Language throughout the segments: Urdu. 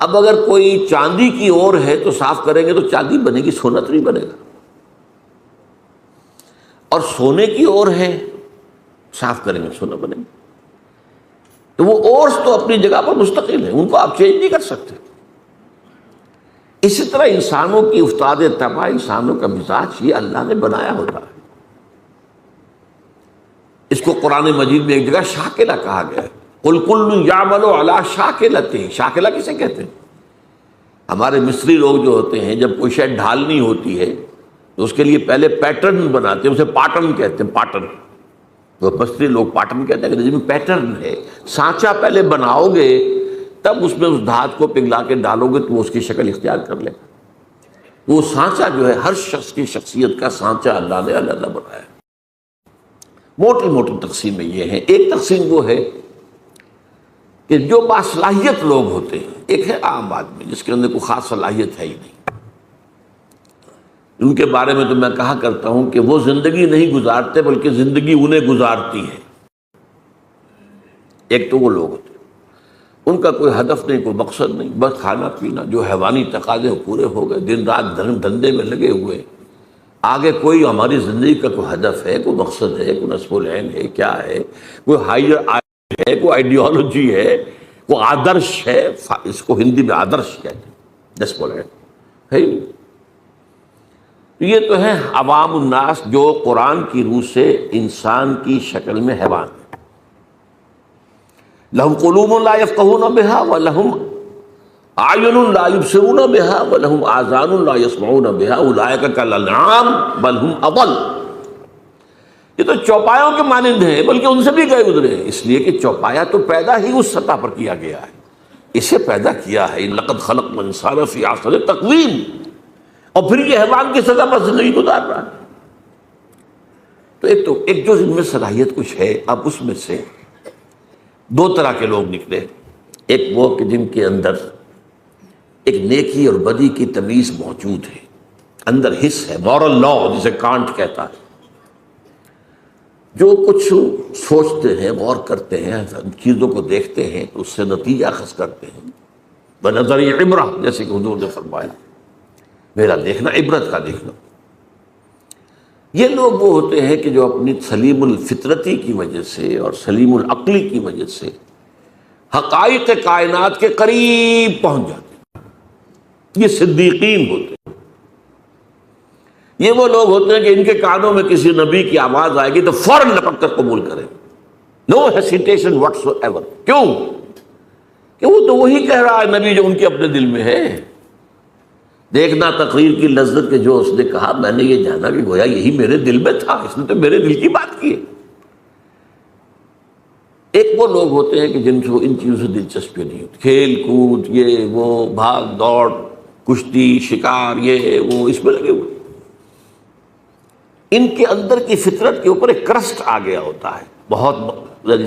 اب اگر کوئی چاندی کی اور ہے تو صاف کریں گے تو چاندی بنے گی، سونا تو نہیں بنے گا، اور سونے کی اور ہے صاف کریں گے سونا بنے گا۔ تو وہ اورس تو اپنی جگہ پر مستقل ہیں، ان کو آپ چینج نہیں کر سکتے۔ اسی طرح انسانوں کی افتاد طبع، انسانوں کا مزاج یہ اللہ نے بنایا ہوتا ہے۔ اس کو قرآن مجید میں ایک جگہ شاکلہ کہا گیا ہے، قل کل یعمل علی شاکلتہ۔ شاکلہ کسے کہتے ہیں؟ ہمارے مصری لوگ جو ہوتے ہیں جب کوئی شے ڈھالنی ہوتی ہے تو اس کے لیے پہلے پیٹرن بناتے ہیں، اسے پاٹرن کہتے ہیں، پاٹرن۔ تو مصری لوگ پاٹرن کہتے ہیں کہ جس میں پیٹرن ہے، سانچہ پہلے بناؤ گے تب اس میں اس دھات کو پگھلا کے ڈالو گے تو وہ اس کی شکل اختیار کر لے گا۔ وہ سانچہ جو ہے ہر شخص کی شخصیت کا سانچہ اللہ نے علیحدہ بنایا ہے۔ موٹی موٹی تقسیمیں یہ ہیں۔ ایک تقسیم وہ ہے کہ جو باصلاحیت لوگ ہوتے ہیں، ایک ہے عام آدمی جس کے اندر کوئی خاص صلاحیت ہے ہی نہیں، ان کے بارے میں تو میں کہا کرتا ہوں کہ وہ زندگی نہیں گزارتے بلکہ زندگی انہیں گزارتی ہے۔ ایک تو وہ لوگ ہوتے ہیں ان کا کوئی ہدف نہیں، کوئی مقصد نہیں، بس کھانا پینا، جو حیوانی تقاضے پورے ہو گئے، دن رات دھندے میں لگے ہوئے، آگے کوئی ہماری زندگی کا کوئی ہدف ہے، کوئی مقصد ہے، کوئی نصب العین ہے، کیا ہے، کوئی ہائر ہے، کوئی آئیڈیالوجی ہے، کوئی آدرش ہے، اس کو ہندی میں آدرش کہتے ہیں، نصب العین ہے ہی نہیں۔ یہ تو ہے عوام الناس جو قرآن کی روح سے انسان کی شکل میں حیوان ہیں۔ لہم قلوب لا یفقہون بہا ولہم اعین لا یبصرون بہا ولہم آذان لا یسمعون بہا اولئک کالانعام بل ہم اضل۔ یہ تو چوپایوں کے مانند ہیں بلکہ ان سے بھی گئے گزرے ہیں، اس لیے کہ چوپایا تو پیدا ہی اس سطح پر کیا گیا ہے، اسے پیدا کیا ہے، لقد خلقنا الانسان فی احسن تقویم، اور پھر یہ حیوان کی سزا پر زندگی گزار رہا ہے۔ تو ایک جو ان میں صلاحیت کچھ ہے، اب اس میں سے دو طرح کے لوگ نکلے۔ ایک وہ کہ جن کے اندر ایک نیکی اور بدی کی تمیز موجود ہے، اندر حس ہے، مورل لا جسے کانٹ کہتا ہے، جو کچھ سوچتے ہیں، غور کرتے ہیں، چیزوں کو دیکھتے ہیں تو اس سے نتیجہ اخذ کرتے ہیں۔ بنظر عبرہ، جیسے کہ حضور نے فرمایا میرا دیکھنا عبرت کا دیکھنا۔ یہ لوگ وہ ہوتے ہیں کہ جو اپنی سلیم الفطرتی کی وجہ سے اور سلیم العقلی کی وجہ سے حقائق کائنات کے قریب پہنچ جاتے ہیں، یہ صدیقین ہوتے ہیں۔ یہ وہ لوگ ہوتے ہیں کہ ان کے کانوں میں کسی نبی کی آواز آئے گی تو فوراً لپک کر قبول کریں، نو ہیسیٹیشن واٹس ایور۔ کیوں؟ کہ وہ تو وہی کہہ رہا ہے نبی جو ان کے اپنے دل میں ہے۔ دیکھنا تقریر کی لذت کے جو اس نے کہا، میں نے یہ جانا کہ گویا یہی میرے دل میں تھا، اس نے تو میرے دل کی بات کی ہے۔ ایک وہ لوگ ہوتے ہیں کہ جن کو ان چیزوں سے دلچسپی نہیں ہوتی، کھیل کود، یہ وہ، بھاگ دوڑ، کشتی، شکار، یہ وہ، اس میں لگے ہوئے۔ ان کے اندر کی فطرت کے اوپر ایک کرسٹ آ گیا ہوتا ہے، بہت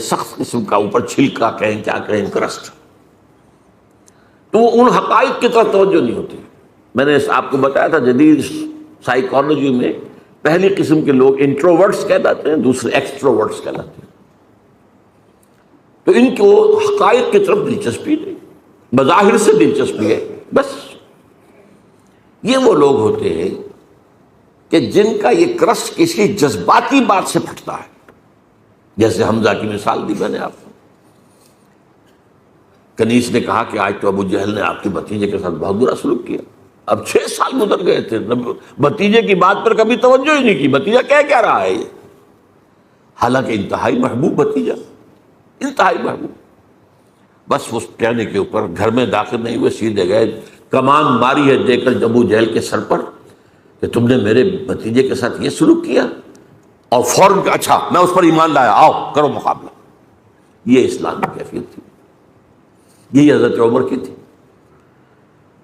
سخت قسم کا، اوپر چھلکا کہیں کیا کہیں، کرسٹ۔ تو وہ ان حقائق کی طرف توجہ نہیں ہوتی۔ میں نے آپ کو بتایا تھا جدید سائیکالوجی میں پہلی قسم کے لوگ انٹروورٹس کہلاتے ہیں، دوسرے ایکسٹروورٹس کہلاتے ہیں۔ تو ان کو حقائق کی طرف دلچسپی نہیں، بظاہر سے دلچسپی ہے بس۔ یہ وہ لوگ ہوتے ہیں کہ جن کا یہ کرسٹ کسی جذباتی بات سے پھٹتا ہے، جیسے حمزہ کی مثال دی میں نے آپ کو۔ کنیس نے کہا کہ آج تو ابو جہل نے آپ کے بھتیجے کے ساتھ بہت برا سلوک کیا۔ اب 6 سال گزر گئے تھے، بھتیجے کی بات پر کبھی توجہ ہی نہیں کی، بھتیجا کہہ کیا رہا ہے یہ، حالانکہ انتہائی محبوب بھتیجا، انتہائی محبوب۔ بس اس کہنے کے اوپر گھر میں داخل نہیں ہوئے، سیدھے گئے، کمان ماری ہے دے کر ابو جہل کے سر پر کہ تم نے میرے بھتیجے کے ساتھ یہ سلوک کیا، اور فوراً کہ اچھا میں اس پر ایمان لایا، آؤ کرو مقابلہ۔ یہ اسلام کی کیفیت تھی، یہی حضرت عمر کی تھی۔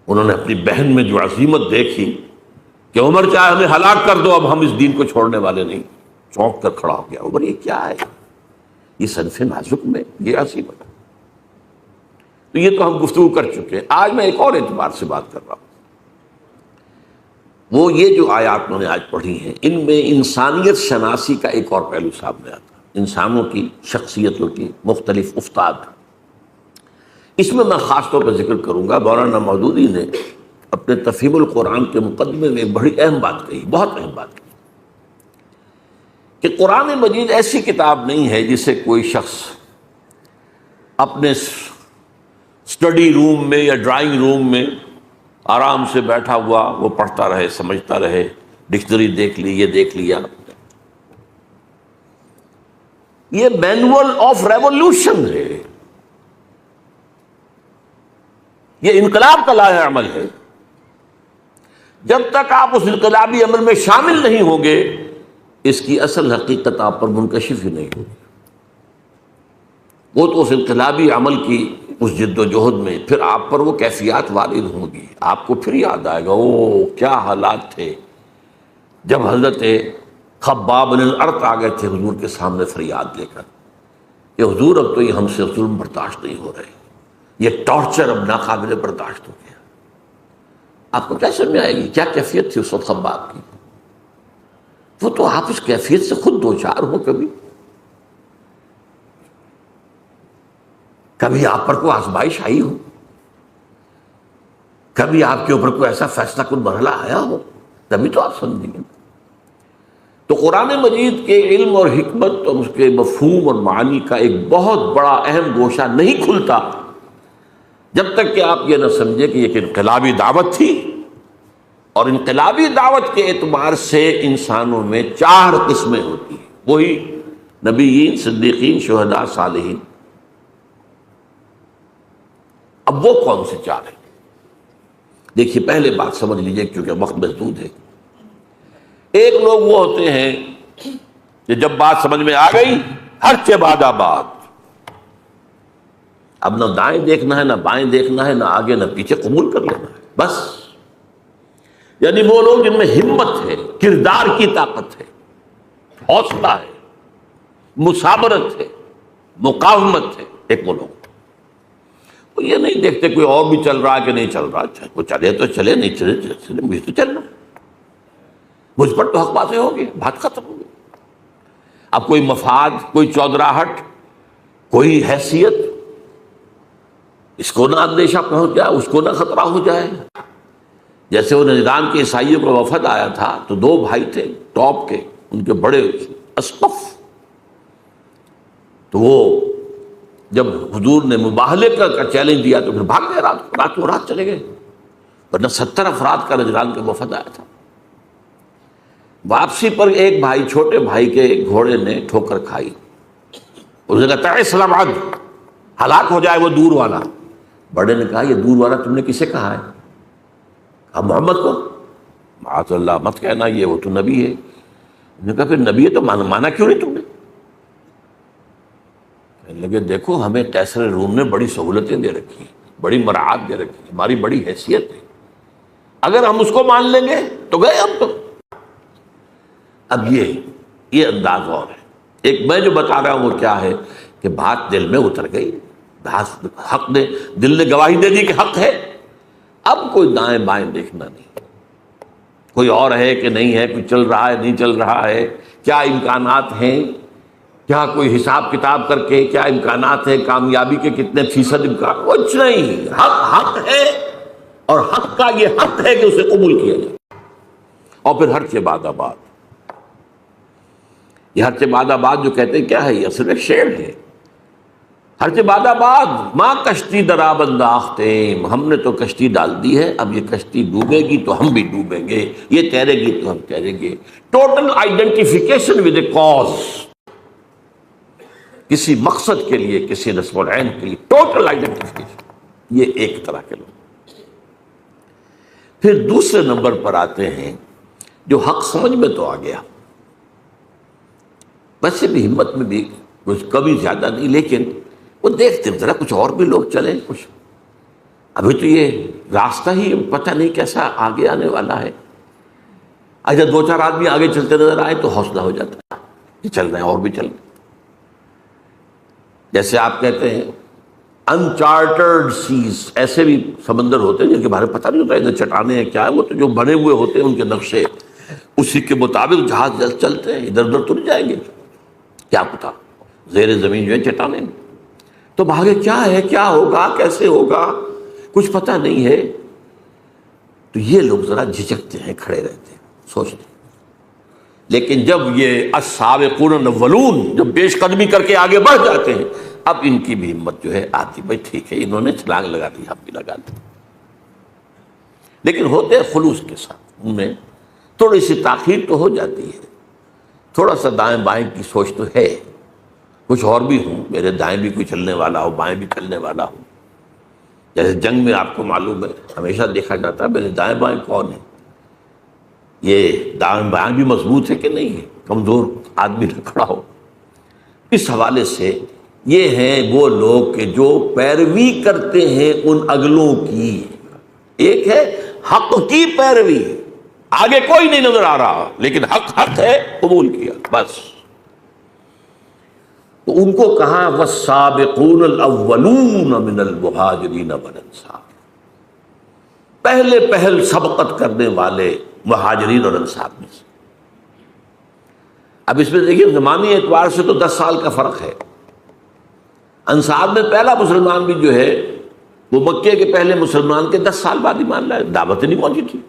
انہوں نے اپنی بہن میں جو عظیمت دیکھی کہ عمر چاہے ہمیں ہلاک کر دو، اب ہم اس دین کو چھوڑنے والے نہیں، چونک کر کھڑا ہو گیا۔ عمر یہ کیا ہے، یہ صنف نازک میں یہ عظیمت۔ تو یہ تو ہم گفتگو کر چکے ہیں۔ آج میں ایک اور اعتبار سے بات کر رہا ہوں، وہ یہ جو آیات میں نے آج پڑھی ہیں، ان میں انسانیت شناسی کا ایک اور پہلو سامنے آتا ہے، انسانوں کی شخصیتوں کی مختلف افتاد۔ اس میں خاص طور پر ذکر کروں گا، مولانا مودودی نے اپنے تفہیم القرآن کے مقدمے میں ایک بڑی اہم بات کہی، بہت اہم بات کہی، کہ قرآن مجید ایسی کتاب نہیں ہے جسے کوئی شخص اپنے اسٹڈی روم میں یا ڈرائنگ روم میں آرام سے بیٹھا ہوا وہ پڑھتا رہے، سمجھتا رہے، ڈکشنری دیکھ لی، یہ دیکھ لیا۔ یہ مینول آف ریولوشن ہے، یہ انقلاب کا لائحہ عمل ہے۔ جب تک آپ اس انقلابی عمل میں شامل نہیں ہوں گے، اس کی اصل حقیقت آپ پر منکشف ہی نہیں ہوگی۔ وہ تو اس انقلابی عمل کی اس جد و جہد میں پھر آپ پر وہ کیفیات وارد ہوں گی، آپ کو پھر یاد آئے گا او کیا حالات تھے جب حضرت خباب بن الارت آ گئے تھے حضور کے سامنے فریاد لے کر کہ حضور اب تو یہ ہم سے ظلم برداشت نہیں ہو رہے، یہ ٹارچر اب ناقابل برداشت ہو گیا۔ آپ کو کیا سمجھ آئے گی کیا کیفیت تھی اس وقت خباب کی؟ وہ تو آپ اس کیفیت سے خود دو چار ہو، کبھی آپ پر کوئی آزمائش آئی ہو، کبھی آپ کے اوپر کوئی ایسا فیصلہ کن مرحلہ آیا ہو، تبھی تو آپ سمجھیں گے۔ تو قرآن مجید کے علم اور حکمت اور اس کے مفہوم اور معانی کا ایک بہت بڑا اہم گوشہ نہیں کھلتا جب تک کہ آپ یہ نہ سمجھے کہ یہ ایک انقلابی دعوت تھی، اور انقلابی دعوت کے اعتبار سے انسانوں میں 4 قسمیں ہوتی ہیں، وہی نبیین، صدیقین، شہداء، صالحین۔ اب وہ کون سے 4 ہیں؟ دیکھیے پہلے بات سمجھ لیجئے کیونکہ وقت محدود ہے۔ ایک لوگ وہ ہوتے ہیں کہ جب بات سمجھ میں آ گئی ہر بعد آباد، اب نہ دائیں دیکھنا ہے، نہ بائیں دیکھنا ہے، نہ آگے نہ پیچھے، قبول کر لینا ہے بس۔ یعنی وہ لوگ جن میں ہمت ہے، کردار کی طاقت ہے، حوصلہ ہے، مثابرت ہے، مقاومت ہے، ایک وہ لوگ۔ وہ یہ نہیں دیکھتے کوئی اور بھی چل رہا ہے کہ نہیں چل رہا، وہ چلے تو چلے، نہیں چلے چلے، مجھے تو چلنا، مجھ پر تو حق باتیں ہوگی، بات ختم ہوگی۔ اب کوئی مفاد، کوئی چودراہٹ، کوئی حیثیت، اس کو نہ اندیشہ پہنچ جائے، اس کو نہ خطرہ ہو جائے۔ جیسے وہ نجران کے عیسائیوں کا وفد آیا تھا تو 2 بھائی تھے ٹاپ کے، ان کے بڑے اسقف، تو وہ جب حضور نے مباہلے کا چیلنج دیا تو پھر بھاگ گئے، راتوں رات چلے گئے، ورنہ 70 افراد کا نجران کا وفد آیا تھا۔ واپسی پر ایک بھائی، چھوٹے بھائی کے گھوڑے نے ٹھوکر کھائی، اس نے کہا تعس الابعد، ہلاک ہو جائے وہ دور والا۔ بڑے نے کہا یہ دور والا تم نے کسے کہا ہے؟ کہا محمد کو۔ معاذ اللہ، مت کہنا، یہ وہ تو نبی ہے۔ انہوں نے کہا پھر نبی ہے تو مانا کیوں نہیں تم نے؟ کہنے لگے دیکھو ہمیں قیصر روم نے بڑی سہولتیں دے رکھی ہیں، بڑی مراعات دے رکھی ہیں، ہماری بڑی حیثیت ہے، اگر ہم اس کو مان لیں گے تو گئے ہم تو۔ اب یہ انداز اور ہے۔ ایک میں جو بتا رہا ہوں وہ کیا ہے کہ بات دل میں اتر گئی، حق نے، دل نے گواہی دے دی کہ حق ہے، اب کوئی دائیں بائیں دیکھنا نہیں، کوئی اور ہے کہ نہیں ہے، کوئی چل رہا ہے نہیں چل رہا ہے، کیا امکانات ہیں، کیا کوئی حساب کتاب کر کے کیا امکانات ہیں، کامیابی کے کتنے فیصد امکان، کچھ نہیں، حق ہے، اور حق کا یہ حق ہے کہ اسے قبول کیا جائے۔ اور پھر ہر چہ بعد آباد، یہ ہر چہ بعد آباد جو کہتے ہیں کیا ہے، یہ اصل ایک شعر ہے۔ ہر چہ بعد آباد ماں کشتی درآب انداختیم، ہم نے تو کشتی ڈال دی ہے، اب یہ کشتی ڈوبے گی تو ہم بھی ڈوبیں گے، یہ تیرے گی تو ہم تیریں گے۔ Total identification with a cause, کسی مقصد کے لیے، کسی نصب العین کے لیے، ٹوٹل آئیڈینٹیفیکیشن، یہ ایک طرح کے لوگ۔ پھر دوسرے نمبر پر آتے ہیں جو حق سمجھ میں تو آ گیا، ویسے بھی ہمت میں بھی کچھ کمی زیادہ نہیں، لیکن وہ دیکھتے ذرا کچھ اور بھی لوگ چلیں، کچھ ابھی تو یہ راستہ ہی پتہ نہیں کیسا آگے آنے والا ہے۔ اچھا 2-4 آدمی آگے چلتے نظر آئے تو حوصلہ ہو جاتا ہے کہ چل رہے ہیں اور بھی چل رہے ہیں۔ جیسے آپ کہتے ہیں انچارٹرڈ سیز، ایسے بھی سمندر ہوتے ہیں جن کے بارے میں پتہ نہیں ہوتا ادھر چٹانیں ہیں کیا ہے، وہ تو جو بنے ہوئے ہوتے ہیں ان کے نقشے، اسی کے مطابق جہاز چلتے ہیں، ادھر ادھر تو نہیں جائیں گے، کیا پتا زیر زمین جو ہے چٹانیں۔ تو بھاگے کیا ہے، کیا ہوگا، کیسے ہوگا، کچھ پتہ نہیں ہے. تو یہ لوگ ذرا جھجکتے ہیں، کھڑے رہتے ہیں، سوچتے ہیں. لیکن جب یہ السابقون الاولون جب پیش قدمی کر کے آگے بڑھ جاتے ہیں، اب ان کی بھی ہمت جو ہے آتی، بھائی ٹھیک ہے انہوں نے چھلانگ لگا دی، ہم بھی لگا دیں. لیکن ہوتے ہیں خلوص کے ساتھ. ان میں تھوڑی سی تاخیر تو ہو جاتی ہے، تھوڑا سا دائیں بائیں کی سوچ تو ہے. کچھ اور بھی ہوں، میرے دائیں بھی کوئی چلنے والا ہو، بائیں بھی چلنے والا ہو. جیسے جنگ میں آپ کو معلوم ہے ہمیشہ دیکھا جاتا ہے میرے دائیں بائیں کون ہے، یہ دائیں بائیں بھی مضبوط ہے کہ نہیں ہے، کمزور آدمی نہ کھڑا ہو. اس حوالے سے یہ ہیں وہ لوگ کہ جو پیروی کرتے ہیں ان اگلوں کی. ایک ہے حق کی پیروی، آگے کوئی نہیں نظر آ رہا لیکن حق حق ہے، قبول کیا بس. تو ان کو کہا والسابقون الاولون من المہاجرین والانصار، پہلے پہل سبقت کرنے والے مہاجرین اور انصار میں سے. اب اس میں دیکھیے زمانی اعتبار سے تو 10 سال کا فرق ہے. انصار میں پہلا مسلمان بھی جو ہے وہ مکے کے پہلے مسلمان کے 10 سال بعد ایمان لائے، دعوت نہیں پہنچی تھی.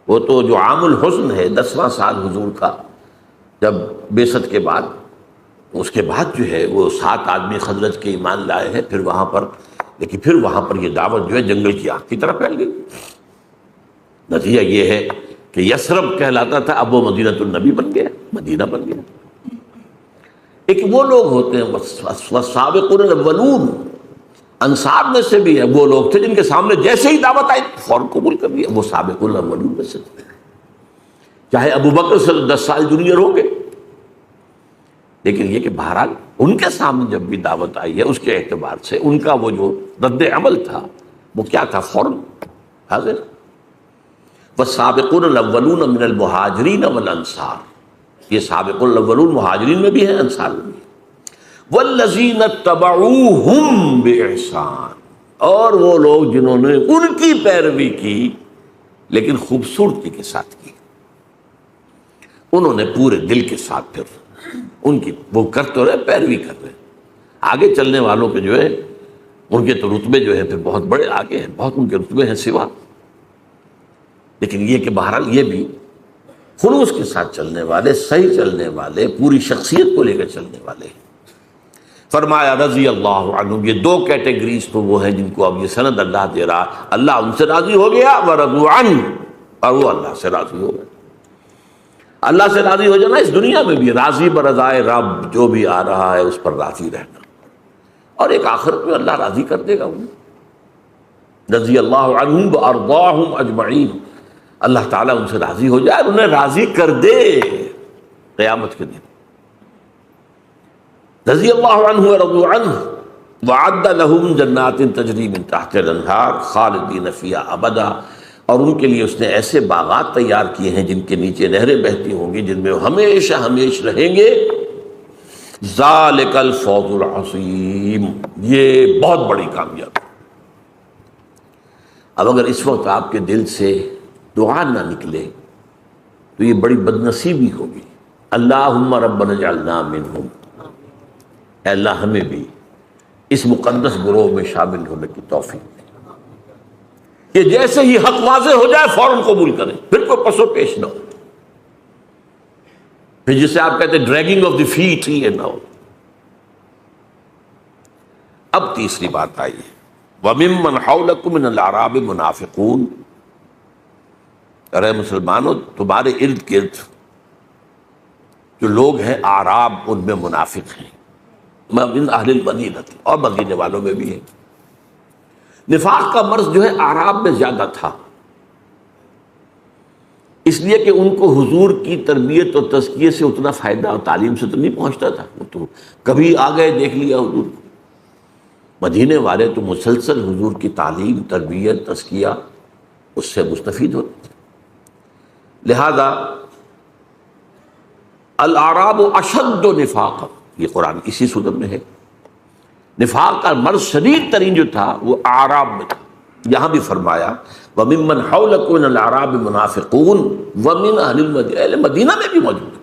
وہ تو جو عام الحزن ہے 10واں سال حضور کا جب بعثت کے بعد، اس کے بعد جو ہے وہ 7 آدمی خزرج کے ایمان لائے ہیں. پھر وہاں پر لیکن پھر وہاں پر یہ دعوت جو ہے جنگل کی آگ کی طرح پھیل گئی. نتیجہ یہ ہے کہ یثرب کہلاتا تھا، اب وہ مدینۃ النبی بن گیا، مدینہ بن گیا. ایک وہ لوگ ہوتے ہیں والسابقون الاولون، انصار میں سے بھی ہے وہ لوگ تھے جن کے سامنے جیسے ہی دعوت آئی فوراً قبول کر لیا، وہ سابقون الاولون میں سے تھے. چاہے ابو بکر سے 10 سال جونیئر ہو گئے، لیکن یہ کہ بہرحال ان کے سامنے جب بھی دعوت آئی ہے اس کے اعتبار سے ان کا وہ جو رد عمل تھا وہ کیا تھا، فوراً حاضر. والسابقون الاولون من المہاجرین والانصار، یہ سابقون الاولون مہاجرین میں بھی ہیں، انصار میں بھی ہیں. والذین اتبعوہم باحسان، اور وہ لوگ جنہوں نے ان کی پیروی کی لیکن خوبصورتی کے ساتھ کی، انہوں نے پورے دل کے ساتھ پھر ان کی وہ کر تو رہے، پیروی کر رہے. آگے چلنے والوں کے جو ہے ان کے تو رتبے جو ہے پھر بہت بڑے آگے ہیں، بہت ان کے رتبے ہیں سوا. لیکن یہ کہ بہرحال یہ بھی خلوص کے ساتھ چلنے والے، صحیح چلنے والے، پوری شخصیت کو لے کر چلنے والے. فرمایا رضی اللہ عنہم، یہ 2 کیٹیگریز تو وہ ہیں جن کو اب یہ سند اللہ دے رہا، اللہ ان سے راضی ہو گیا، ورضوا عنہ، اور وہ اللہ سے راضی ہو گئے. اللہ سے راضی ہو جانا اس دنیا میں بھی، راضی برضائے رب، جو بھی آ رہا ہے اس پر راضی رہنا، اور ایک آخرت میں اللہ راضی کر دے گا انہیں. رضی اللہ عنہم وارضاہم اجمعین، اللہ تعالیٰ ان سے راضی ہو جائے، انہیں راضی کر دے قیامت کے دن. رضی اللہ عنہ ورضوا عنہ وعد لہم جنات تجری من تحت الانہار خالدین فیہا ابدا، اور ان کے لیے اس نے ایسے باغات تیار کیے ہیں جن کے نیچے نہریں بہتی ہوں گی، جن میں وہ ہمیشہ ہمیشہ رہیں گے. ذالک الفوز العظیم، یہ بہت بڑی کامیابی. اب اگر اس وقت آپ کے دل سے دعا نہ نکلے تو یہ بڑی بدنصیبی ہوگی. اللہم ربنا اجعلنا منہم، اے اللہ ہمیں بھی اس مقدس گروہ میں شامل ہونے کی توفیق دے. کہ جیسے ہی حق واضح ہو جائے فوراً قبول کریں، پھر کوئی پس و پیش نہ ہو، پھر جسے آپ کہتے ہیں ڈریگنگ آف دی فیٹ، یہ نہ ہو. اب تیسری بات آئی ہے وَمِمَّنْ حَوْلَكُمْ مِنَ الْأَعْرَابِ مُنَافِقُونَ، ارے مسلمانوں تمہارے ارد گرد جو لوگ ہیں اعراب ان میں منافق ہیں. من اہل المدینہ، اور مدینے والوں میں بھی ہیں. نفاق کا مرض جو ہے اعراب میں زیادہ تھا، اس لیے کہ ان کو حضور کی تربیت اور تزکیے سے اتنا فائدہ اور تعلیم سے تو نہیں پہنچتا تھا. وہ تو کبھی آ گئے دیکھ لیا حضور. مدینے والے تو مسلسل حضور کی تعلیم، تربیت، تزکیہ اس سے مستفید ہوتے تھے. لہذا الاعراب اشد نفاقا، یہ قرآن اسی صورت میں ہے. نفاق کا مرض شدید ترین جو تھا وہ اعراب میں تھا. یہاں بھی فرمایا وَمِمَّنْ حَوْلَكُمْ مِنَ الْأَعْرَابِ مُنَافِقُونَ وَمِنْ أَهْلِ الْمَدِينَةِ، اہل مدینہ میں بھی موجود ہے.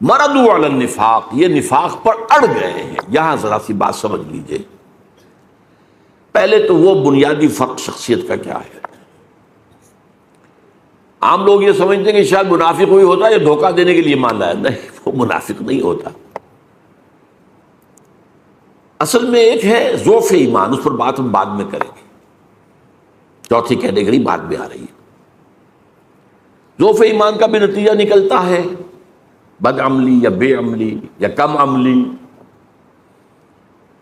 مردوا علی النفاق، یہ نفاق پر اڑ گئے ہیں۔ یہاں ذرا سی بات سمجھ لیجئے، پہلے تو وہ بنیادی فرق شخصیت کا کیا ہے۔ عام لوگ یہ سمجھتے ہیں کہ شاید منافق وہی ہوتا ہے یہ دھوکہ دینے کے لیے مان لایا، نہیں، وہ منافق نہیں ہوتا۔ اصل میں ایک ہے ضعف ایمان، اس پر بات ہم بعد میں کریں گے، چوتھی کیٹیگری بعد میں آ رہی ہے۔ ضعف ایمان کا بھی نتیجہ نکلتا ہے بد عملی یا بے عملی یا کم عملی،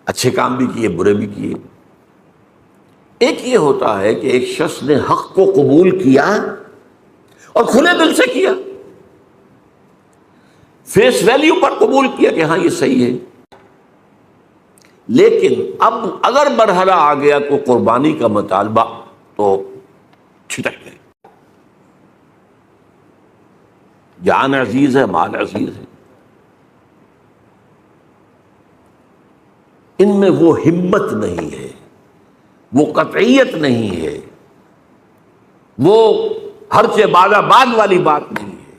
اچھے کام بھی کیے برے بھی کیے۔ ایک یہ ہوتا ہے کہ ایک شخص نے حق کو قبول کیا اور کھلے دل سے کیا، فیس ویلیو پر قبول کیا کہ ہاں یہ صحیح ہے، لیکن اب اگر مرحلہ آ گیا کو قربانی کا مطالبہ تو چھٹک گئے۔ جان عزیز ہے، مال عزیز ہے، ان میں وہ ہمت نہیں ہے، وہ قطعیت نہیں ہے، وہ ہر سے بادہ باد والی بات نہیں ہے،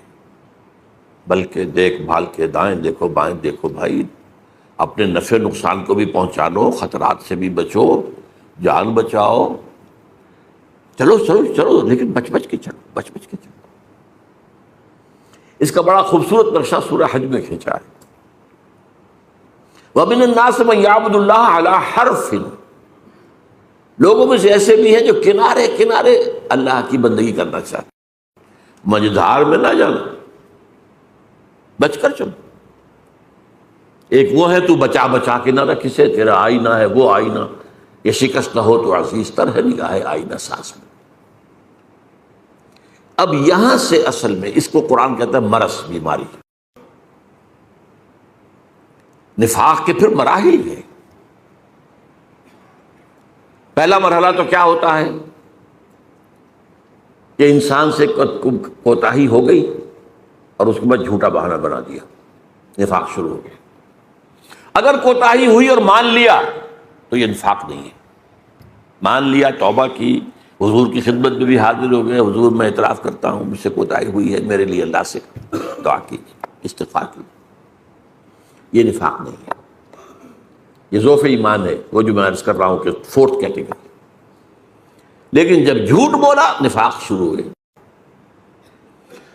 بلکہ دیکھ بھال کے دائیں دیکھو بائیں دیکھو بھائی، اپنے نفع نقصان کو بھی پہنچانو، خطرات سے بھی بچو، جان بچاؤ، چلو چلو چلو، لیکن بچ بچ کے چلو، بچ بچ کے چلو۔ اس کا بڑا خوبصورت نقشہ سورہ حج میں کھینچا ہے، وَمِنَ النَّاسِ مَن يَعْبُدُ اللَّهَ عَلَىٰ حَرْفٍ، لوگوں میں سے ایسے بھی ہیں جو کنارے کنارے اللہ کی بندگی کرنا چاہتے ہیں، مجدھار میں نہ جانا، بچ کر چلو۔ ایک وہ ہے تو بچا بچا کے نہ رکھ اسے، تیرا آئینہ ہے وہ آئینہ، یہ شکست نہ ہو تو عزیز تر ہے نگاہ آئینہ ساز میں۔ اب یہاں سے اصل میں اس کو قرآن کہتا ہے مرض، بیماری۔ نفاق کے پھر مراحل ہیں۔ پہلا مرحلہ تو کیا ہوتا ہے کہ انسان سے کوتاہی ہو گئی اور اس کے بعد جھوٹا بہانہ بنا دیا، نفاق شروع ہو گیا۔ اگر کوتاہی ہوئی اور مان لیا تو یہ نفاق نہیں ہے، مان لیا، توبہ کی، حضور کی خدمت میں بھی حاضر ہو گئے، حضور میں اعتراف کرتا ہوں مجھ سے کوتاہی ہوئی ہے، میرے لیے اللہ سے دعا کی، استغفار کی، یہ نفاق نہیں ہے، یہ ضعف ایمان ہے، وہ جو میں عرض کر رہا ہوں کہ فورتھ کیٹیگری۔ لیکن جب جھوٹ بولا نفاق شروع ہوئے،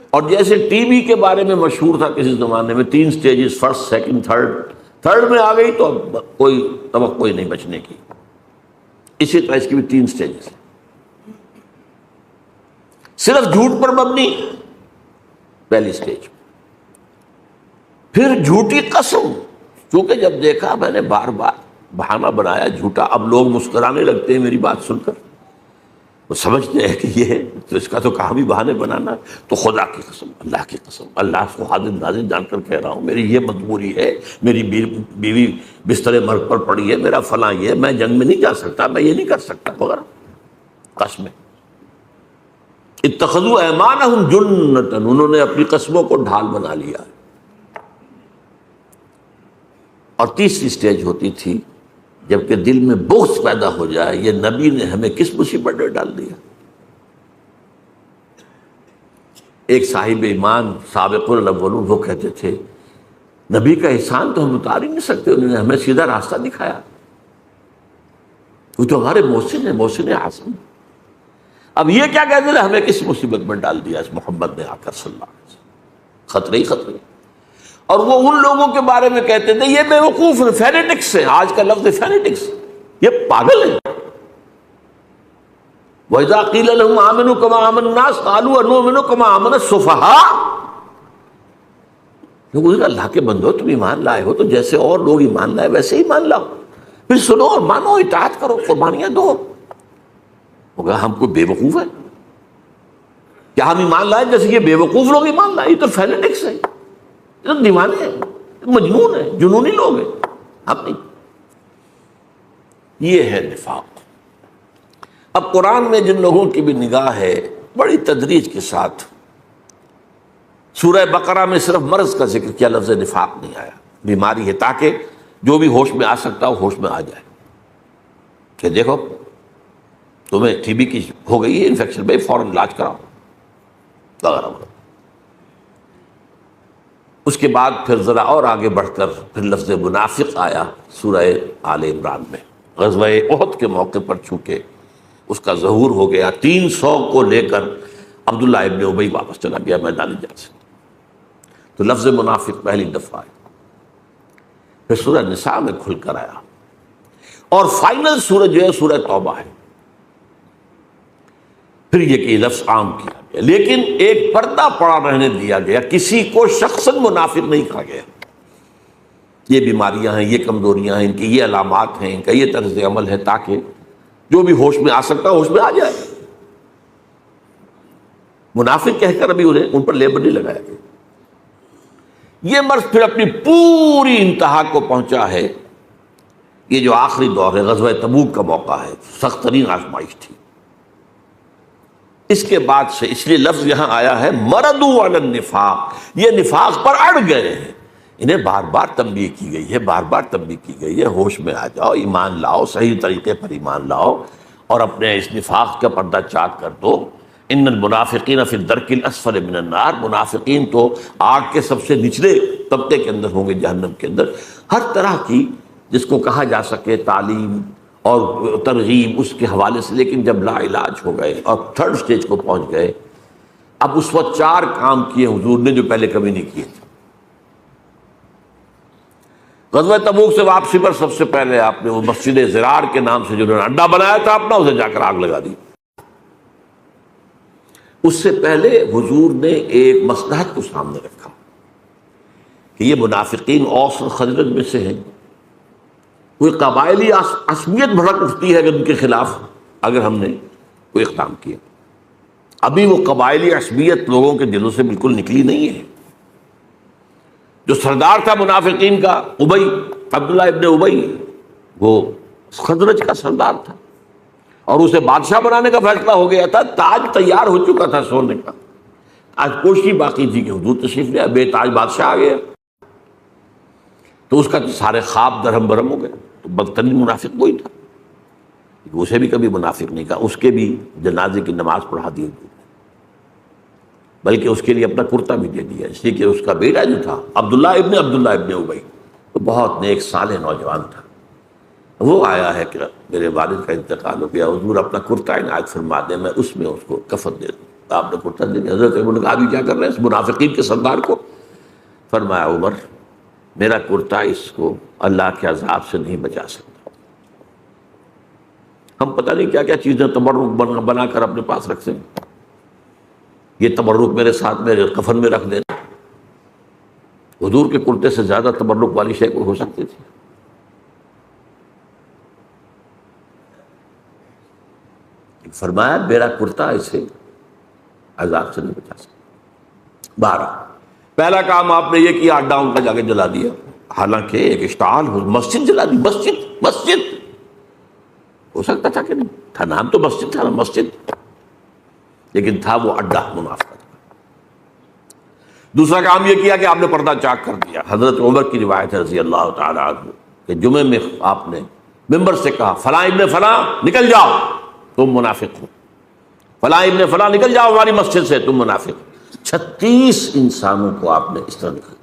اور جیسے ٹی بی کے بارے میں مشہور تھا کسی زمانے میں، 3 سٹیجز، فرسٹ سیکنڈ تھرڈ میں آ گئی تو اب کوئی توقع ہی نہیں بچنے کی، اسی طرح اس کی بھی 3 سٹیجز ہیں۔ صرف جھوٹ پر مبنی پہلی سٹیج، پھر جھوٹی قسم، کیونکہ جب دیکھا میں نے بار بار بہانہ بنایا جھوٹا، اب لوگ مسکرانے لگتے ہیں میری بات سن کر، وہ سمجھتے ہیں کہ یہ ہے تو اس کا تو کہاں بھی بہانے بنانا، تو خدا کی قسم، اللہ کی قسم، اللہ کو حاضر ناظر جان کر کہہ رہا ہوں، میری یہ مجبوری ہے، میری بیوی بستر مرگ پر پڑی ہے، میرا فلاں یہ، میں جنگ میں نہیں جا سکتا، میں یہ نہیں کر سکتا وغیرہ قسمیں۔ اتخذوا ایمانہم جنۃ، انہوں نے اپنی قسموں کو ڈھال بنا لیا۔ اور تیسری سٹیج ہوتی تھی جبکہ دل میں بغض پیدا ہو جائے، یہ نبی نے ہمیں کس مصیبت میں ڈال دیا۔ ایک صاحب ایمان سابق الاولون وہ کہتے تھے نبی کا احسان تو ہم اتار ہی نہیں سکتے، انہوں نے ہمیں سیدھا راستہ دکھایا، وہ تو ہمارے محسن ہے، محسن اعظم۔ اب یہ کیا کہتے ہیں ہمیں کس مصیبت میں ڈال دیا اس محمد نے آ کر صلی اللہ علیہ وسلم، خطرے ہی خطرے۔ اور وہ ان لوگوں کے بارے میں کہتے تھے یہ بے وقوف ہیں، فینیٹکس ہیں، آج کا لفظ فینیٹکس، یہ پاگل ہیں۔ وَإِذَا قِيلَ لَهُمْ آمِنُوا كَمَا آمَنَ النَّاسُ قَالُوا أَنُؤْمِنُ كَمَا آمَنَ السُّفَهَاءُ، لوگ اللہ کے بندو تم ایمان لائے ہو تو جیسے اور لوگ ایمان لائے ویسے ہی مان لاؤ، پھر سنو اور مانو، اطاعت کرو، قربانیاں دو۔ ہوگا ہم کو بے وقوف ہے کیا ہم ایمان لائے جیسے یہ بے وقوف لوگ ایمان لائے؟ یہ تو فینیٹکس ہے، یہ تو دیوانے ہیں، مجنون ہیں، جنونی لوگ ہیں، ہم نہیں۔ یہ ہے نفاق۔ اب قرآن میں جن لوگوں کی بھی نگاہ ہے بڑی تدریج کے ساتھ، سورہ بقرہ میں صرف مرض کا ذکر کیا، لفظ نفاق نہیں آیا، بیماری ہے، تاکہ جو بھی ہوش میں آ سکتا ہو ہوش میں آ جائے کہ دیکھو تمہیں ٹی بی کی ہو گئی ہے انفیکشن، بھائی فوراً علاج کراؤ وغیرہ وغیرہ۔ اس کے بعد پھر ذرا اور آگے بڑھ کر پھر لفظ منافق آیا سورہ آل عمران میں۔ غزوہ احد کے موقع پر چونکہ اس کا ظہور ہو گیا، 300 کو لے کر عبداللہ ابن ابی واپس چلا گیا میدان جنگ سے، تو لفظ منافق پہلی دفعہ آیا، پھر سورہ نساء میں کھل کر آیا، اور فائنل سورہ جو ہے سورہ توبہ ہے۔ پھر یہ کہ لفظ عام کیا گیا، لیکن ایک پردہ پڑا رہنے دیا گیا، کسی کو شخصاً منافق نہیں کہا گیا۔ یہ بیماریاں ہیں، یہ کمزوریاں ہیں، ان کی یہ علامات ہیں، ان کا یہ طرز عمل ہے، تاکہ جو بھی ہوش میں آ سکتا ہوش میں آ جائے۔ منافق کہہ کر ابھی ان پر لیبل نہیں لگایا گیا۔ یہ مرض پھر اپنی پوری انتہا کو پہنچا ہے، یہ جو آخری دور ہے، غزوہ تبوک کا موقع ہے، سخت ترین آزمائش تھی۔ اس کے بعد سے اس لیے لفظ یہاں آیا ہے مردوا علی النفاق، یہ نفاق پر اڑ گئے ہیں، انہیں بار بار تنبیہ کی گئی ہے، بار بار تنبیہ کی گئی ہے، ہوش میں آ جاؤ، ایمان لاؤ، صحیح طریقے پر ایمان لاؤ، اور اپنے اس نفاق کا پردہ چاک کر دو۔ ان المنافقین فی الدرک الاسفل من النار، منافقین تو آگ کے سب سے نچلے طبقے کے اندر ہوں گے، جہنم کے اندر۔ ہر طرح کی جس کو کہا جا سکے تعلیم اور ترغیب اس کے حوالے سے، لیکن جب لا علاج ہو گئے اور تھرڈ سٹیج کو پہنچ گئے، اب اس وقت 4 کام کیے حضور نے جو پہلے کبھی نہیں کیے تھے۔ غزوہ تبوک سے واپسی پر سب سے پہلے آپ نے وہ مسجد زرار کے نام سے جو انہوں نے اڈا بنایا تھا اپنا، اسے جا کر آگ لگا دی۔ اس سے پہلے حضور نے ایک مصلحت کو سامنے رکھا کہ یہ منافقین اوس اور خزرج میں سے ہیں، کوئی قبائلی عصبیت بھڑک اٹھتی ہے اگر ان کے خلاف اگر ہم نے کوئی اقدام کیا۔ ابھی وہ قبائلی عصبیت لوگوں کے دلوں سے بالکل نکلی نہیں ہے۔ جو سردار تھا منافقین کا ابی، عبداللہ ابن ابی، وہ خزرج کا سردار تھا، اور اسے بادشاہ بنانے کا فیصلہ ہو گیا تھا، تاج تیار ہو چکا تھا سونے کا، آج کوشش باقی تھی کہ حضور تشریف لے، بے تاج بادشاہ آ گیا، تو اس کا سارے خواب درہم برہم ہو گئے۔ تو بدترین منافق وہی تھا، اسے بھی کبھی منافق نہیں کہا، اس کے بھی جنازے کی نماز پڑھا دی، بلکہ اس کے لیے اپنا کرتا بھی دے دیا، اس لیے کہ اس کا بیٹا جو تھا عبداللہ ابن ابی، وہ بہت نیک صالح نوجوان تھا، وہ آیا ہے کہ میرے والد کا انتقال ہو گیا، حضور اپنا کرتا عنایت فرما دیں، میں اس میں اس کو کفن دے دوں۔ آپ نے کرتا دے دیا۔ حضرت عمر نے کہا ابھی کیا کر رہے ہیں اس منافقین کے سردار کو؟ فرمایا عمر میرا کرتا اس کو اللہ کے عذاب سے نہیں بچا سکتا۔ ہم پتہ نہیں کیا کیا چیزیں تبرک بنا کر اپنے پاس رکھتے ہیں، یہ تبرک میرے ساتھ میرے کفن میں رکھ دینا۔ حضور کے کرتے سے زیادہ تبرک والی شے کوئی ہو سکتی تھی؟ فرمایا میرا کرتا اسے عذاب سے نہیں بچا سکتا۔ 12 پہلا کام آپ نے یہ کیا، اڈا ان کا جا کے جلا دیا، حالانکہ ایک اشتعال مسجد جلا دی، مسجد ہو سکتا تھا کہ نہیں تھا، نام تو مسجد تھا نا، مسجد، لیکن تھا وہ اڈا منافقت کا۔ دوسرا کام یہ کیا کہ آپ نے پردہ چاک کر دیا۔ حضرت عمر کی روایت ہے رضی اللہ تعالی عنہ کہ جمعے میں آپ نے ممبر سے کہا فلاں ابن فلاں نکل جاؤ تم منافق ہو، فلاں ابن فلاں نکل جاؤ ہماری مسجد سے تم منافق ہو۔ 36 انسانوں کو آپ نے اس طرح نکالا۔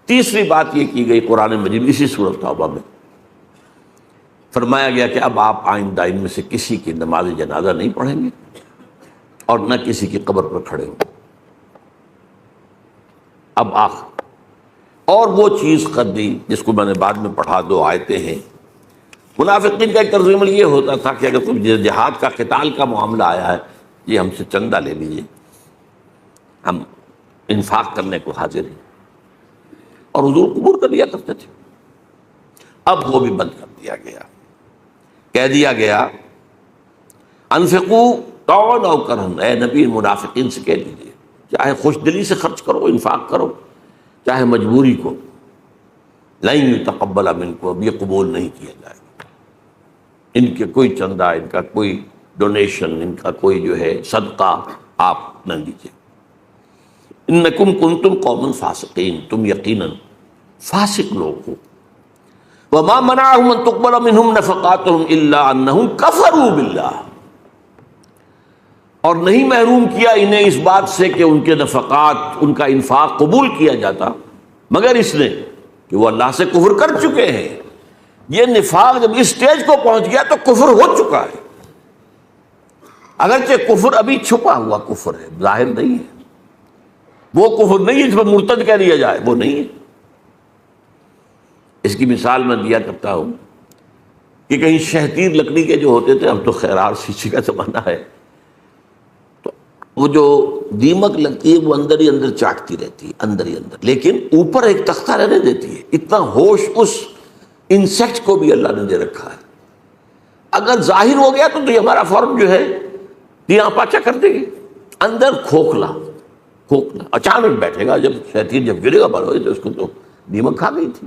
تیسری بات یہ کی گئی قرآن مجید اسی سورۃ توبہ میں فرمایا گیا کہ اب آپ آئندہ ان میں سے کسی کی نماز جنازہ نہیں پڑھیں گے اور نہ کسی کی قبر پر کھڑے ہوں۔ اب آخر اور وہ چیز کر دی جس کو میں نے بعد میں پڑھا، 2 آیتیں ہیں۔ منافقین کا ایک طرز عمل یہ ہوتا تھا کہ اگر کوئی جہاد کا قتال کا معاملہ آیا ہے، یہ ہم سے چندہ لے لیجیے، ہم انفاق کرنے کو حاضر ہیں، اور حضور قبول کر لیا کرتے تھے۔ اب وہ بھی بند کر دیا گیا، کہہ دیا گیا انفقوا طوعا او کرہا، اے نبی منافقین سے کہہ دیجیے چاہے خوش دلی سے خرچ کرو، انفاق کرو، چاہے مجبوری کو، لن یتقبل منکم، اب یہ قبول نہیں کیا جائے گا، ان کے کوئی چندہ، ان کا کوئی ڈونیشن، ان کا کوئی جو ہے صدقہ آپ نہ لیجیے۔ انکم کنتم قوما فاسقین، تم یقیناً فاسق لوگ ہو۔ وما منعهم ان تقبل منهم نفقاتهم الا انهم كفروا بالله، اور نہیں محروم کیا انہیں اس بات سے کہ ان کے نفقات، ان کا انفاق قبول کیا جاتا، مگر اس نے کہ وہ اللہ سے کفر کر چکے ہیں۔ یہ نفاق جب اس سٹیج کو پہنچ گیا تو کفر ہو چکا ہے، اگرچہ کفر ابھی چھپا ہوا کفر ہے، ظاہر نہیں ہے، وہ کفر نہیں ہے جس پر مرتد کہہ دیا جائے، وہ نہیں ہے۔ اس کی مثال میں دیا کرتا ہوں کہ کہیں شہتیر لکڑی کے جو ہوتے تھے، اب تو خیرار شیشے کا زمانہ ہے، تو وہ جو دیمک لگتی ہے وہ اندر ہی اندر چاٹتی رہتی ہے، اندر ہی اندر، لیکن اوپر ایک تختہ رہنے دیتی ہے۔ اتنا ہوش اس انسیکٹ کو بھی اللہ نے دے رکھا ہے، اگر ظاہر ہو گیا تو یہ ہمارا فورم جو ہے یہاں پاچا کر دے گی، اندر کھوکھلا کھوکھلا اچانک بیٹھے گا، جب شیطان جب گرے گا بڑھوئے تو اس کو تو دیمک کھا گئی تھی۔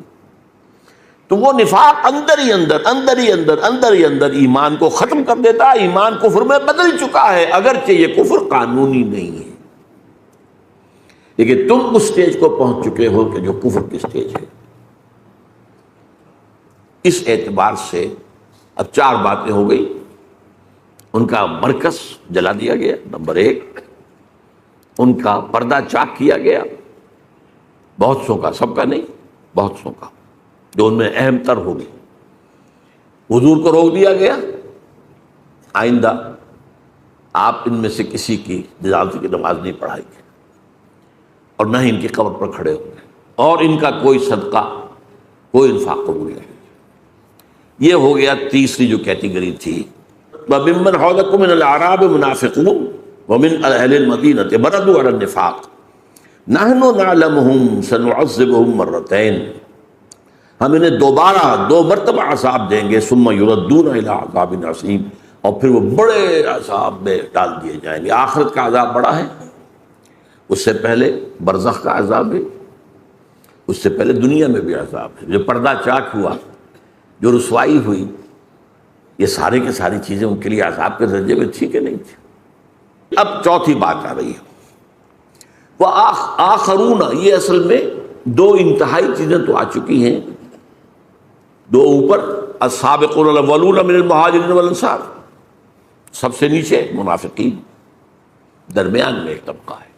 تو وہ نفاق اندر ہی اندر اندر ہی اندر اندر ہی اندر ایمان کو ختم کر دیتا ہے، ایمان کفر میں بدل چکا ہے، اگرچہ یہ کفر قانونی نہیں ہے، لیکن تم اس سٹیج کو پہنچ چکے ہو کہ جو کفر کی سٹیج ہے۔ اس اعتبار سے اب 4 باتیں ہو گئی۔ ان کا مرکز جلا دیا گیا، نمبر 1، ان کا پردہ چاک کیا گیا، بہت سو کا، سب کا نہیں، بہت سو کا، جو ان میں اہم تر ہوگی۔ حضور کو روک دیا گیا، آئندہ آپ ان میں سے کسی کی جنازے کی نماز نہیں پڑھائیں گے اور نہ ہی ان کی قبر پر کھڑے ہوں گے، اور ان کا کوئی صدقہ، کوئی انفاق قبول نہیں۔ یہ ہو گیا تیسری جو کیٹیگری تھی۔ وَمِمَّنْ حَوْلَكُم مِّنَ الْأَعْرَابِ مُنَافِقُونَ وَمِنْ أَهْلِ الْمَدِينَةِ مَرَدُوا عَلَى النِّفَاقِ نَحْنُ نَعْلَمُهُمْ سَنُعَذِّبُهُمْ مَرَّتَيْنِ، ہم انہیں دوبارہ 2 مرتبہ عذاب دیں گے، ثُمَّ يُرَدُّونَ إِلَىٰ عَذَابٍ عَظِيمٍ، اور پھر وہ بڑے عذاب میں ڈال دیے جائیں گے۔ آخرت کا عذاب بڑا ہے، اس سے پہلے برزخ کا عذاب ہے، اس سے پہلے دنیا میں بھی عذاب ہے۔ جو پردہ چاک ہوا، جو رسوائی ہوئی، یہ سارے کے ساری چیزیں ان کے لیے عذاب کے درجے میں تھی کہ نہیں تھی۔ اب چوتھی بات آ رہی ہے، وہ آخرون، یہ اصل میں 2 انتہائی چیزیں تو آ چکی ہیں، 2 اوپر، السابقون الاولون من المہاجرین والانصار، سب سے نیچے منافقین، درمیان میں ایک طبقہ ہے۔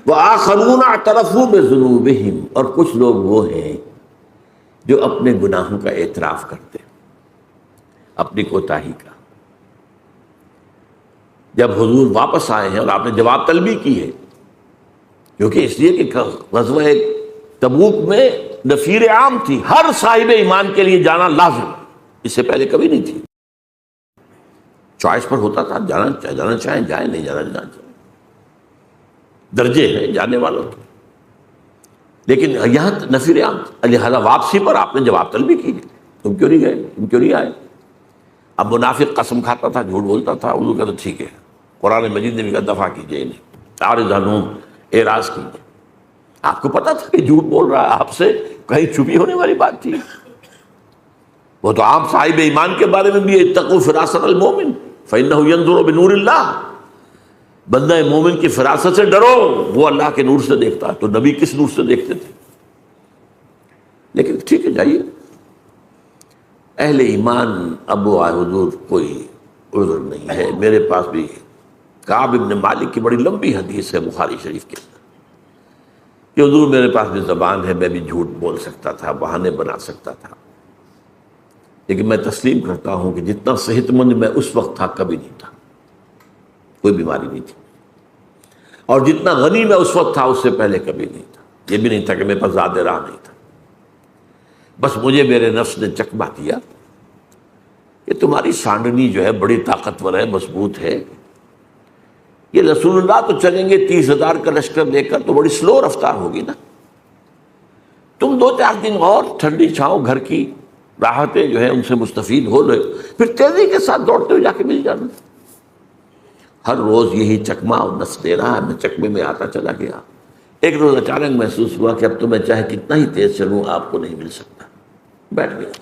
وآخرون اعترفوا بذنوبہم، اور کچھ لوگ وہ ہیں جو اپنے گناہوں کا اعتراف کرتے ہیں، اپنی کوتاہی کا۔ جب حضور واپس آئے ہیں اور آپ نے جواب طلبی کی ہے، کیونکہ اس لیے کہ غزوہ تبوک میں نفیر عام تھی، ہر صاحب ایمان کے لیے جانا لازم، اس سے پہلے کبھی نہیں تھی، چوائس پر ہوتا تھا، جانا چاہیں جائیں، نہیں جانا چاہیں، درجے ہیں جانے والوں کے، لیکن یہاں نفیر عام، لہذا واپسی پر آپ نے جواب طلبی کی، تم کیوں نہیں گئے، تم کیوں نہیں آئے؟ اب منافق قسم کھاتا تھا، جھوٹ بولتا تھا، حضور کہتا ٹھیک ہے، قرآن مجید نے بھی کہا دفع کیجئے انہیں، عارض عنہم، اعراض کیجئے۔ آپ کو پتا تھا کہ جھوٹ بول رہا ہے، آپ سے کہیں چھپی ہونے والی بات تھی؟ وہ تو عام صاحب ایمان کے بارے میں بھی، اتقوا فراست المومن فإنہ ينظر بنور اللہ، بندہ مومن کی فراست سے ڈرو، وہ اللہ کے نور سے دیکھتا ہے۔ تو نبی کس نور سے دیکھتے تھے؟ لیکن ٹھیک ہے جائیے، اہل ایمان ابو حضور کوئی عذر نہیں ہے۔ میرے پاس بھی کعب ابن مالک کی بڑی لمبی حدیث ہے بخاری شریف کے اندر کہ حضور میرے پاس بھی زبان ہے، میں بھی جھوٹ بول سکتا تھا، بہانے بنا سکتا تھا، لیکن میں تسلیم کرتا ہوں کہ جتنا صحت مند میں اس وقت تھا کبھی نہیں تھا، کوئی بیماری نہیں تھی، اور جتنا غنی میں اس وقت تھا اس سے پہلے کبھی نہیں تھا۔ یہ بھی نہیں تھا کہ میرے پاس زیادہ راہ نہیں تھا، بس مجھے میرے نفس نے چکمہ دیا کہ تمہاری سانڈنی جو ہے بڑی طاقتور ہے، مضبوط ہے، یہ رسول اللہ تو چلیں گے 30,000 کا لشکر لے کر، تو بڑی سلو رفتار ہوگی نا، تم 2-4 دن اور ٹھنڈی چھاؤں گھر کی راحتیں جو ہیں ان سے مستفید ہو لے، پھر تیزی کے ساتھ دوڑتے ہوئے جا کے مل جانا۔ ہر روز یہی چکمہ اور نس دے رہا ہے، میں چکمے میں آتا چلا گیا۔ ایک روز اچانک محسوس ہوا کہ اب تو میں چاہے کتنا ہی تیز چلوں آپ کو نہیں مل سکتا، بیٹھ گیا۔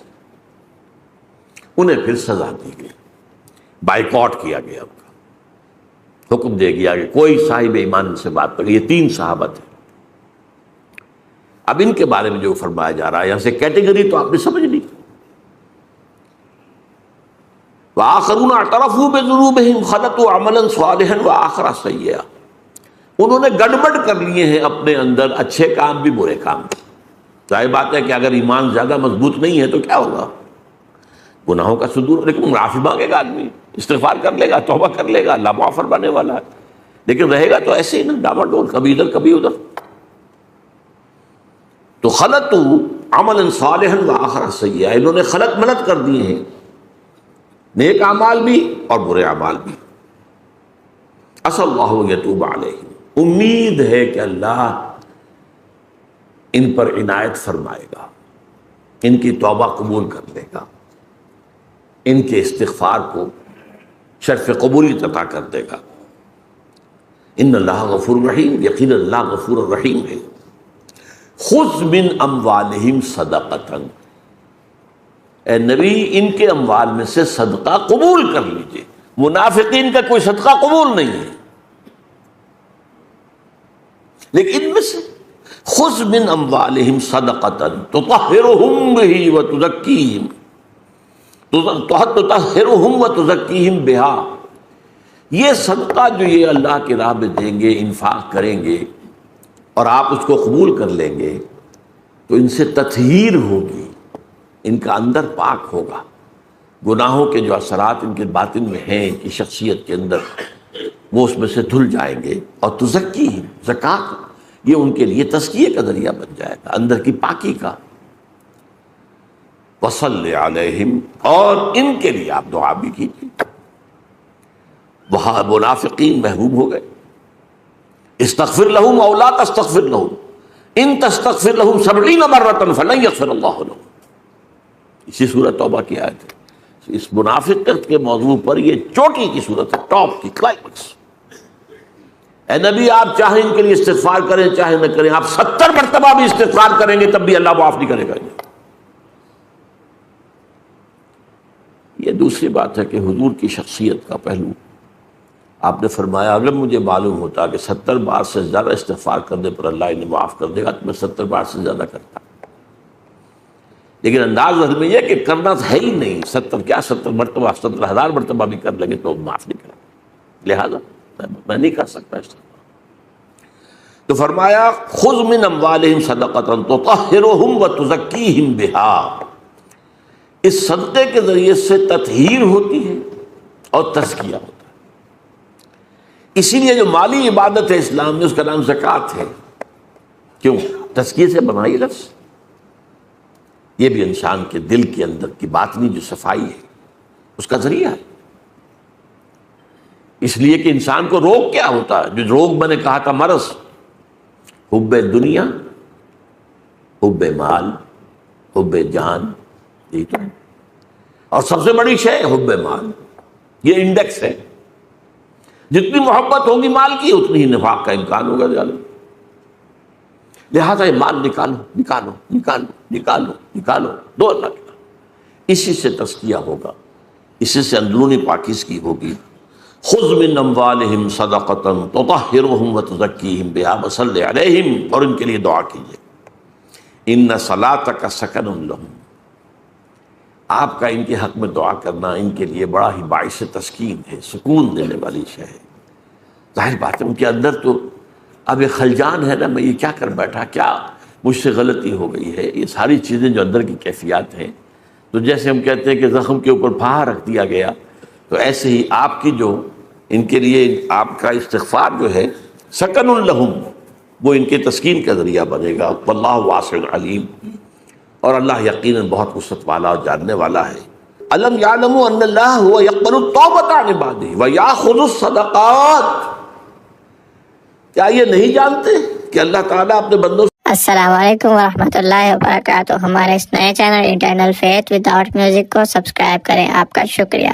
انہیں پھر سزا دی گئی، بائیکاٹ کیا گیا، ان کا حکم دے گیا کہ کوئی صاحب ایمان سے بات کرے۔ یہ 3 صحابہ تھے۔ اب ان کے بارے میں جو فرمایا جا رہا ہے، یہاں سے کیٹیگری تو آپ نے سمجھ لی، وآخرون اعترفوا بذنوبہم خلطوا عملا صالحا وآخر سیئا، انہوں نے گڑبڑ کر لیے ہیں اپنے اندر، اچھے کام بھی برے کام بھی۔ ظاہر بات ہے کہ اگر ایمان زیادہ مضبوط نہیں ہے تو کیا ہوگا، گناہوں کا صدور، لیکن معافی مانگے گا آدمی، استغفار کر لے گا، توبہ کر لے گا، اللہ معاف فرمانے والا ہے، لیکن رہے گا تو ایسے ہی نا، ڈاما ڈول، کبھی ادھر کبھی ادھر۔ تو خلطوا عملا صالحا وآخر سیئا، انہوں نے خلط ملط کر دیے ہیں، نیک اعمال بھی اور برے اعمال بھی۔ عسى اللہ ان یتوب علیہم، امید ہے کہ اللہ ان پر عنایت فرمائے گا، ان کی توبہ قبول کر لے گا، ان کے استغفار کو شرف قبولیت عطا کر دے گا۔ ان اللہ غفور رحیم، یقینا اللہ غفور الرحیم ہے۔ خذ من اموالہم صدقۃ، اے نبی ان کے اموال میں سے صدقہ قبول کر لیجئے۔ منافقین کا کوئی صدقہ قبول نہیں ہے، لیکن ان میں سے خذ من اموالہم صدقۃ تطہرہم بہ وتزکیہم، تطہرہم وتزکیہم بہا، یہ صدقہ جو یہ اللہ کی راہ میں دیں گے، انفاق کریں گے اور آپ اس کو قبول کر لیں گے تو ان سے تطہیر ہوگی، ان کا اندر پاک ہوگا، گناہوں کے جو اثرات ان کے باطن میں ہیں، ان کی شخصیت کے اندر، وہ اس میں سے دھل جائیں گے۔ اور تزکیہم، زکوٰۃ یہ ان کے لیے تزکیے کا ذریعہ بن جائے گا، اندر کی پاکی کا۔ وصلی علیہم، اور ان کے لیے آپ دعا بھی کیجیے۔ وہاں منافقین محروم ہو گئے۔ استغفر لہم او لا تستغفر لہم ان تستغفر لہم 70 مرۃ فلن یغفر اللہ لہم، اسی سورۃ توبہ کی آیت ہے۔ اس منافقت کے موضوع پر یہ چوٹی کی صورت ہے، ٹاپ کی، کلائمیکس۔ اے نبی آپ چاہیں ان کے لیے استغفار کریں چاہے نہ کریں، آپ 70 مرتبہ بھی استغفار کریں گے تب بھی اللہ معاف نہیں کرے گا۔ یہ دوسری بات ہے کہ حضور کی شخصیت کا پہلو آپ نے فرمایا اگر مجھے معلوم ہوتا کہ 70 بار سے زیادہ استغفار کرنے پر اللہ انہیں معاف کر دے گا تو میں 70 بار سے زیادہ کرتا، لیکن انداز اصل میں یہ کہ کرنا ہے ہی نہیں، 70 مرتبہ 70,000 مرتبہ بھی کر لیں گے تو معاف نہیں کریں گے، لہذا میں نہیں کر سکتا اس طرح۔ تو فرمایا خذ من اموالہم صدقۃ تطہرہم وتزکیہم بہا، اس صدقے کے ذریعے سے تطہیر ہوتی ہے اور تزکیہ ہوتا ہے۔ اسی لیے جو مالی عبادت ہے اسلام میں اس کا نام زکوٰۃ ہے۔ کیوں؟ تزکیے سے بنا یہ لفظ، یہ بھی انسان کے دل کے اندر کی باطنی جو صفائی ہے اس کا ذریعہ ہے۔ اس لیے کہ انسان کو روگ کیا ہوتا ہے، جو روگ میں نے کہا تھا مرض، حب دنیا، حب مال، حب جان، یہی تو ہے، اور سب سے بڑی شے حب مال، یہ انڈیکس ہے۔ جتنی محبت ہوگی مال کی اتنی ہی نفاق کا امکان ہوگا زیادہ، لہذا یہ مال نکالو نکالو نکالو نکالو نکالو، دو اللہ کے، اسی سے تزکیہ ہوگا، اسی سے اندرونی پاکیزگی ہوگی۔ خذ من اموالہم صدقۃ تطہرہم وتزکیہم بہا وصلی علیہم، اور ان کے لیے دعا کیجیے۔ ان صلاتک سکن لہم، آپ کا ان کے حق میں دعا کرنا ان کے لیے بڑا ہی باعث تسکین ہے، سکون دینے والی شے ہے۔ ظاہر بات ہے ان کے اندر تو اب یہ خلجان ہے نا، میں یہ کیا کر بیٹھا، کیا مجھ سے غلطی ہو گئی ہے، یہ ساری چیزیں جو اندر کی کیفیات ہیں، تو جیسے ہم کہتے ہیں کہ زخم کے اوپر پھاہا رکھ دیا گیا، تو ایسے ہی آپ کی جو ان کے لیے آپ کا استغفار جو ہے سکن لہم، وہ ان کے تسکین کا ذریعہ بنے گا۔ واللہ واسع علیم، اور اللہ یقیناً بہت وسعت والا اور جاننے والا ہے۔ الم یعلموا ان اللہ هو یقبل التوبۃ عن عبادہ ویأخذ الصدقات، کیا یہ نہیں جانتے کہ اللہ تعالیٰ اپنے بندوں سے۔ السلام علیکم ورحمۃ اللہ وبرکاتہ۔ ہمارے اس نئے channel internal faith without music کو سبسکرائب کریں، آپ کا شکریہ۔